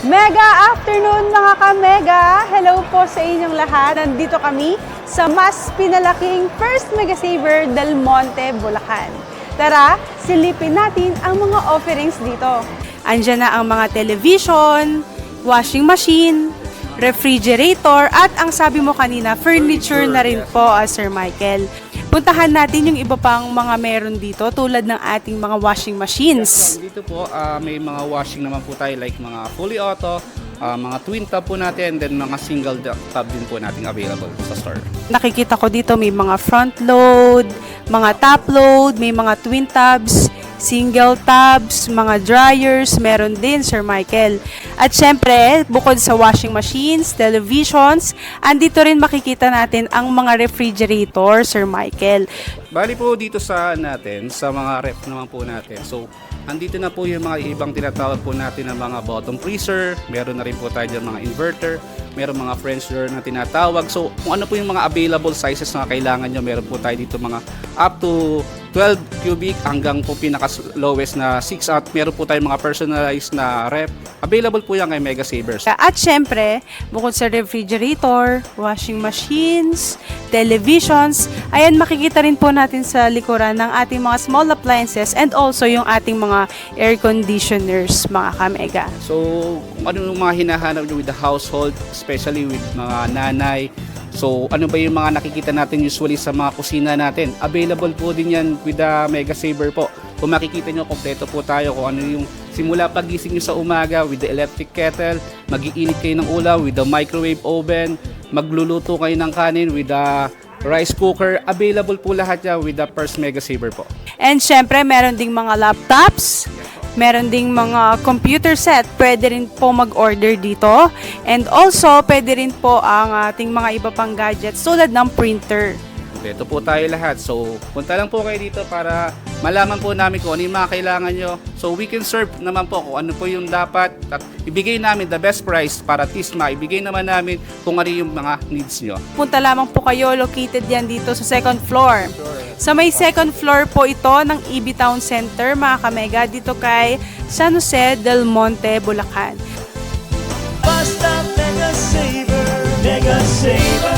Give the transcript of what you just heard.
Mega afternoon mga ka-mega! Hello po sa inyong lahat. Nandito kami sa mas pinalaking First Mega Saver Del Monte, Bulacan. Tara, silipin natin ang mga offerings dito. Andiyan na ang mga television, washing machine, refrigerator, at ang sabi mo kanina, furniture na rin po, Sir Michael. Puntahan natin yung iba pang mga meron dito tulad ng ating mga washing machines. Dito po may mga washing naman po tayo like mga fully auto, mga twin tub po natin, and then mga single tub din po natin available sa store. Nakikita ko dito may mga front load, mga top load, may mga twin tubs, single tubs, mga dryers, meron din, Sir Michael. At syempre, bukod sa washing machines, televisions, andito rin makikita natin ang mga refrigerator, Sir Michael. Bali po dito sa natin, sa mga ref naman po natin. So, andito na po yung mga ibang tinatawag po natin ng mga bottom freezer. Meron na rin po tayo dyan mga inverter. Meron mga French door na tinatawag. So, kung ano po yung mga available sizes na kailangan nyo, meron po tayo dito mga up to 12 cubic hanggang po pinaka-lowest na 6 out. Meron po tayong mga personalized na ref. Available po yan kay Mega Savers. At syempre, bukod sa refrigerator, washing machines, televisions, ayan makikita rin po natin sa likuran ng ating mga small appliances and also yung ating mga air conditioners, mga ka-mega. So, kung ano yung mga hinahanap nyo with the household, especially with mga nanay, so ano ba yung mga nakikita natin usually sa mga kusina natin, available po din yan with the Mega Saver po. Kung makikita nyo, kompleto po tayo kung ano yung simula pagising nyo sa umaga with the electric kettle, mag-iinit kayo ng ulam with the microwave oven, magluluto kayo ng kanin with the rice cooker, available po lahat yan with the First Mega Saver po. And syempre, meron ding mga laptops, meron ding mga computer set, pwede rin po mag-order dito. And also, pwede rin po ang ating mga iba pang gadgets tulad ng printer. Ito po tayo lahat. So, punta lang po kayo dito para malaman po namin kung ano yung mga kailangan nyo. So, we can serve naman po kung ano po yung dapat at ibigay namin the best price para at least maibigay naman namin kung ano yung mga needs nyo. Punta lamang po kayo, located yan dito sa second floor. Sa may second floor po ito ng EB Town Center, mga ka-mega, dito kay San Jose del Monte, Bulacan. Basta Mega Saver, Mega Saver.